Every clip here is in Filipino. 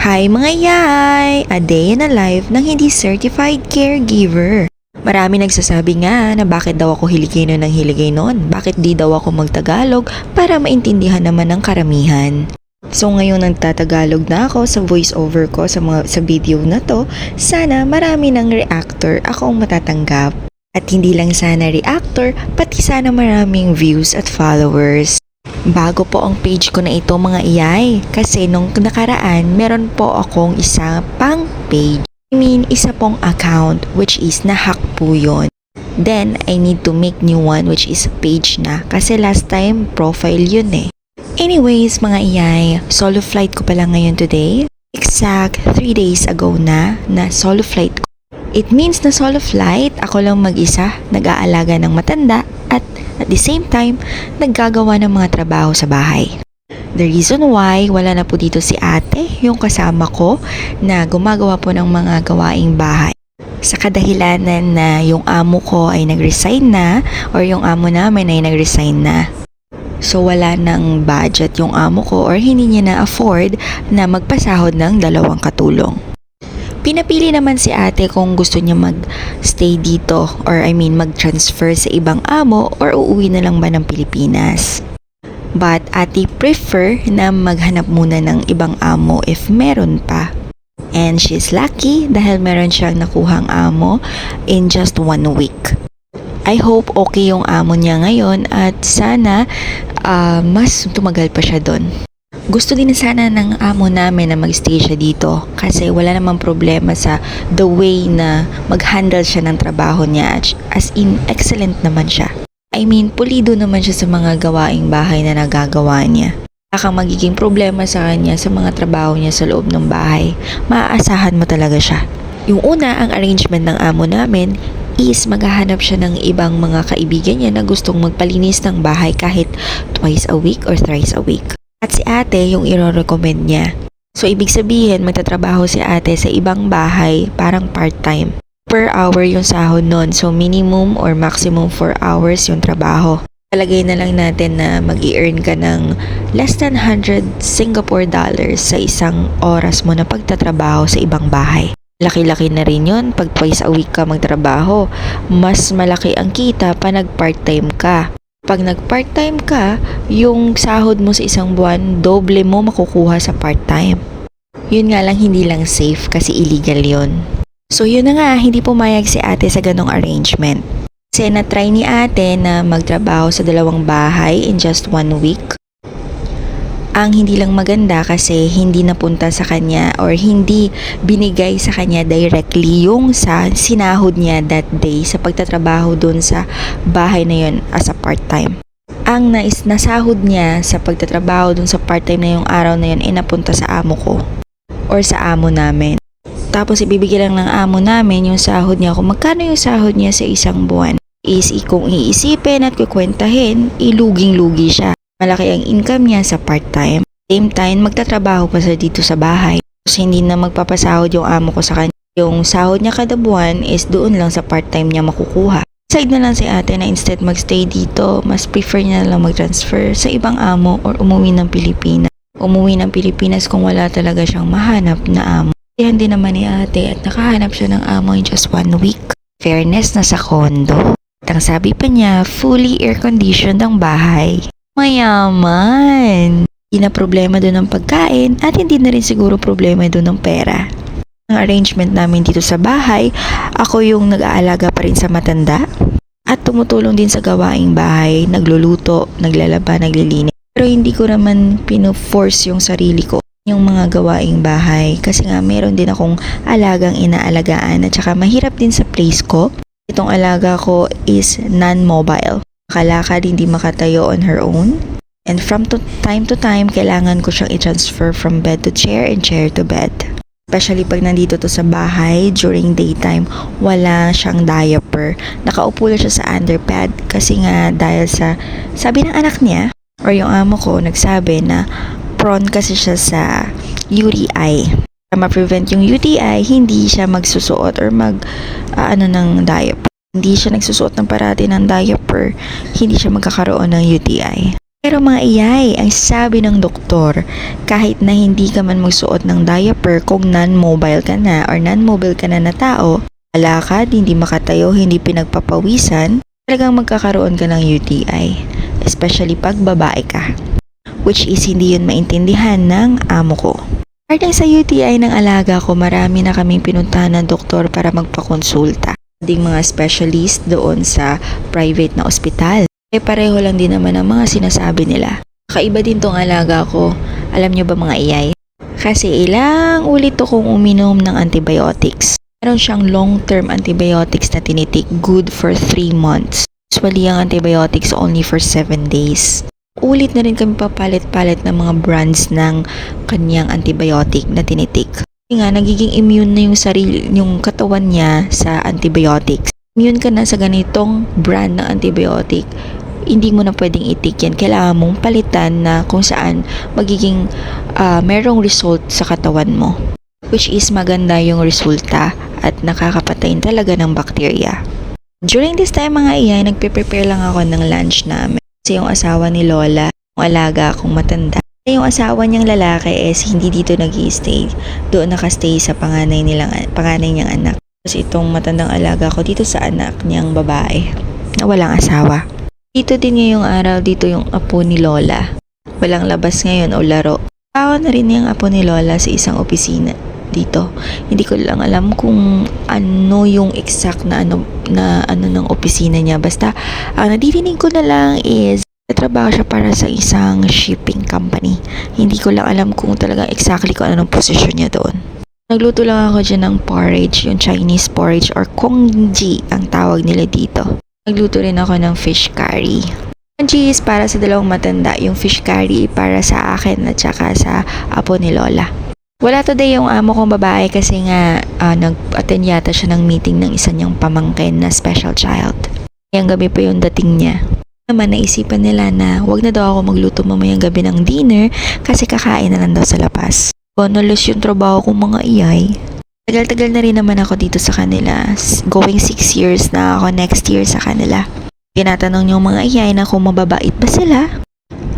Hi mga yay! A day in a life ng hindi certified caregiver. Marami nagsasabi nga na bakit daw ako hiligay nun ng hiligay nun. Bakit di daw ako magtagalog para maintindihan naman ng karamihan. So ngayon nagtatagalog na ako sa voiceover ko sa video na to. Sana marami ng reactor akong matatanggap. At hindi lang sana reactor, pati sana maraming views at followers. Bago po ang page ko na ito mga iyay, kasi nung nakaraan meron po akong isa pang page. Isa pong account which is nahack po yun. Then, I need to make new one which is page na kasi last time profile yun eh. Anyways mga iyay, solo flight ko pala ngayon today. Exact 3 days ago na solo flight ko. It means na solo flight, ako lang mag-isa, nag-aalaga ng matanda at the same time, naggagawa ng mga trabaho sa bahay. The reason why wala na po dito si ate, yung kasama ko na gumagawa po ng mga gawaing bahay. Sa kadahilanan na yung amo ko ay nag-resign na or yung amo namin ay nag-resign na. So wala nang budget yung amo ko or hindi niya na-afford na magpasahod ng 2 katulong. Pinapili naman si ate kung gusto niya mag-stay dito or mag-transfer sa ibang amo or uuwi na lang ba ng Pilipinas. But ate prefer na maghanap muna ng ibang amo if meron pa. And she's lucky dahil meron siyang nakuhang amo in just 1 week. I hope okay yung amo niya ngayon at sana mas tumagal pa siya doon. Gusto din sana ng amo namin na mag-stay siya dito kasi wala namang problema sa the way na mag-handle siya ng trabaho niya, as in excellent naman siya. Pulido naman siya sa mga gawaing bahay na nagagawa niya. Wala kang magiging problema sa kanya sa mga trabaho niya sa loob ng bahay. Maaasahan mo talaga siya. Yung una, ang arrangement ng amo namin is maghahanap siya ng ibang mga kaibigan niya na gustong magpalinis ng bahay kahit twice a week or thrice a week. At si ate yung i-recommend niya. So, ibig sabihin, magtatrabaho si ate sa ibang bahay, parang part-time. Per hour yung sahod nun. So, minimum or maximum 4 hours yung trabaho. Talagay na lang natin na mag-i-earn ka ng less than 100 Singapore dollars sa isang oras mo na pagtatrabaho sa ibang bahay. Laki-laki na rin yun pag twice a week ka magtrabaho. Mas malaki ang kita pa nag-part-time ka. Pag nag-part-time ka, yung sahod mo sa isang buwan, doble mo makukuha sa part-time. Yun nga lang, hindi lang safe kasi illegal yun. So yun na nga, hindi pumayag si ate sa ganong arrangement. Kasi na-try ni ate na magtrabaho sa 2 bahay in just 1 week. Ang hindi lang maganda kasi hindi napunta sa kanya or hindi binigay sa kanya directly yung sa sinahod niya that day sa pagtatrabaho dun sa bahay na yun as a part-time. Ang nasahod niya sa pagtatrabaho dun sa part-time na yung araw na yun ay napunta sa amo ko or sa amo namin. Tapos ibibigay lang ng amo namin yung sahod niya kung magkano yung sahod niya sa isang buwan. Kung iisipin at kukwentahin, iluging-lugi siya. Malaki ang income niya sa part-time. Same time, magtatrabaho pa siya dito sa bahay. Kasi hindi na magpapasahod yung amo ko sa kanya. Yung sahod niya kada buwan is doon lang sa part-time niya makukuha. Side na lang si ate na instead magstay dito, mas prefer niya lang mag-transfer sa ibang amo or umuwi ng Pilipinas. Umuwi ng Pilipinas kung wala talaga siyang mahanap na amo. Yan din naman ni ate at nakahanap siya ng amo in just 1 week. Fairness na sa kondo. At ang sabi pa niya, fully air-conditioned ang bahay. Mayaman! Hindi na problema doon ng pagkain at hindi na rin siguro problema doon ng pera. Ang arrangement namin dito sa bahay, ako yung nag-aalaga pa rin sa matanda at tumutulong din sa gawaing bahay, nagluluto, naglalaba, naglilinis. Pero hindi ko naman pino-force yung sarili ko yung mga gawaing bahay kasi nga meron din akong alagang inaalagaan at saka mahirap din sa place ko. Itong alaga ko is non-mobile. Makalakad, hindi makatayo on her own. And from time to time, kailangan ko siyang i-transfer from bed to chair and chair to bed. Especially pag nandito to sa bahay, during daytime, wala siyang diaper. Nakaupo lang siya sa underpad kasi nga dahil sa, sabi ng anak niya, or yung amo ko, nagsabi na prone kasi siya sa UTI. Para ma-prevent yung UTI, hindi siya magsusuot or ng diaper. Hindi siya nagsusuot ng parati ng diaper, hindi siya magkakaroon ng UTI. Pero mga iyay, ang sabi ng doktor, kahit na hindi ka man magsuot ng diaper kung non-mobile ka na or non-mobile ka na tao, alakad, hindi makatayo, hindi pinagpapawisan, talagang magkakaroon ka ng UTI. Especially pag babae ka. Which is hindi yun maintindihan ng amo ko. Regarding sa UTI ng alaga ko, marami na kaming pinuntahan ng doktor para magpakonsulta. Ding mga specialist doon sa private na ospital. Pareho lang din naman ang mga sinasabi nila. Kakaiba din tong alaga ko. Alam nyo ba mga iyay? Kasi ilang ulit to kong uminom ng antibiotics. Meron siyang long-term antibiotics na tinitik, good for 3 months. Usually ang antibiotics only for 7 days. Ulit na rin kami papalit-palit ng mga brands ng kanyang antibiotic na tinitik. Kasi nga, nagiging immune na yung katawan niya sa antibiotics. Immune ka na sa ganitong brand ng antibiotic. Hindi mo na pwedeng itik yan. Kailangan mong palitan na kung saan magiging merong result sa katawan mo. Which is maganda yung resulta at nakakapatay talaga ng bacteria. During this time mga iyay, nagpe-prepare lang ako ng lunch namin. Kasi yung asawa ni Lola, yung alaga akong matanda. Yung asawa niyang lalaki is hindi dito nag-i-stay. Doon nakastay sa panganay niyang anak. Kasi itong matandang alaga ko dito sa anak niyang babae na walang asawa. Dito din ngayong araw, dito yung apo ni Lola. Walang labas ngayon o laro. Ako na rin yung apo ni Lola sa isang opisina dito. Hindi ko lang alam kung ano yung exact na ano ng opisina niya. Basta, ang nadidinig ko na lang is trabaho siya para sa isang shipping company. Hindi ko lang alam kung talagang exactly kung anong posisyon niya doon. Nagluto lang ako dyan ng porridge, yung Chinese porridge or congee ang tawag nila dito. Nagluto rin ako ng fish curry. Congee is para sa dalawang matanda, yung fish curry para sa akin at saka sa apo ni Lola. Wala today yung amo kong babae kasi nga nag-attend yata siya ng meeting ng isa niyang pamangkin na special child. Ngayong gabi pa yung dating niya. Naman naisipan nila na wag na daw ako magluto mamayang gabi ng dinner kasi kakain na lang daw sa labas. Bonolos yung trabaho kong mga iyay. Tagal-tagal na rin naman ako dito sa kanila. Going 6 years na ako next year sa kanila. Tinatanong yung mga iyay na kung mababait ba sila.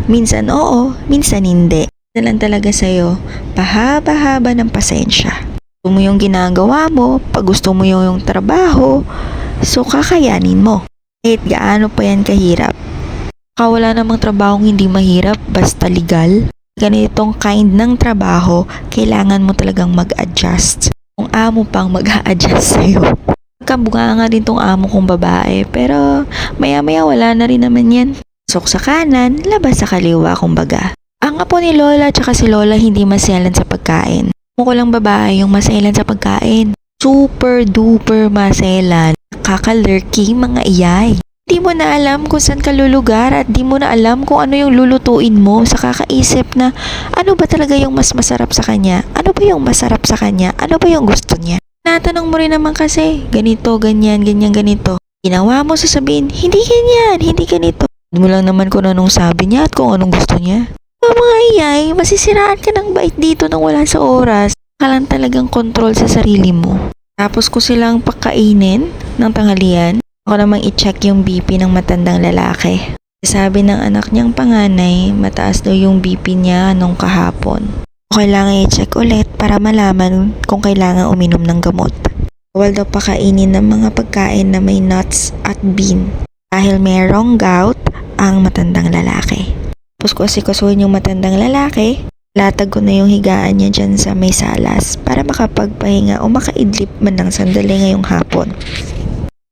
Minsan oo, minsan hindi. Na lang talaga sa'yo, pahaba-haba ng pasensya. Gusto mo yung ginagawa mo, pag gusto mo yung trabaho, so kakayanin mo. Kahit gaano pa yan kahirap. Wala namang trabahong hindi mahirap, basta legal. Ganitong kind ng trabaho, kailangan mo talagang mag-adjust. Kung amo pang mag-a-adjust sa'yo. Kabunga nga din tong amo kong babae, pero maya-maya wala na rin naman yan. Pasok sa kanan, labas sa kaliwa kumbaga. Ang apo ni Lola at si Lola hindi maselan sa pagkain. Ako lang babae yung maselan sa pagkain. Super duper maselan. Kakalurky mga iyay. Di mo na alam kung saan ka lulugar at di mo na alam kung ano yung lulutuin mo sa kakaisip na ano ba talaga yung mas masarap sa kanya? Ano ba yung masarap sa kanya? Ano ba yung gusto niya? Natanong mo rin naman kasi, ganito, ganyan, ganyan, ganito. Ginawa mo sasabihin, hindi ganyan, hindi ganito. Hindi mo lang naman kung anong sabi niya at kung anong gusto niya. Mga iyay, masisiraan ka ng bait dito nang wala sa oras. Ka lang talagang control sa sarili mo. Tapos ko silang pakainin ng tanghalian. Ako namang i-check yung BP ng matandang lalaki. Sabi ng anak niyang panganay, mataas daw yung BP niya nung kahapon. Kailangan i-check ulit para malaman kung kailangan uminom ng gamot. Bawal daw pakainin ng mga pagkain na may nuts at bean dahil mayroong gout ang matandang lalaki. Tapos ko asikasuhin yung matandang lalaki, latag ko na yung higaan niya dyan sa may salas para makapagpahinga o makaidlip man ng sandali ngayong hapon.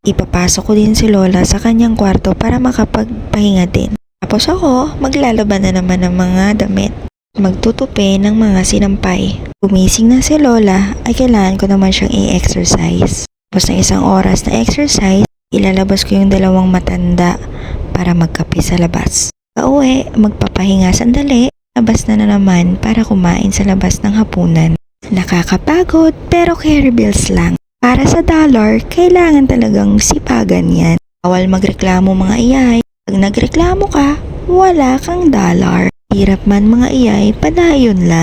Ipapasok ko din si Lola sa kanyang kwarto para makapagpahinga din. Tapos ako, maglalaban na naman ng mga damit. Magtutupi ng mga sinampay. Gumising na si Lola ay kailangan ko naman siyang i-exercise. Tapos na isang oras na exercise, ilalabas ko yung dalawang matanda para magkape sa labas. Pauwi, magpapahinga sandali, labas na naman para kumain sa labas ng hapunan. Nakakapagod pero carry bills lang. Para sa dollar, kailangan talagang sipagan yan. Bawal magreklamo mga iyay. Pag nagreklamo ka, wala kang dollar. Hirap man mga iyay, padayon lang.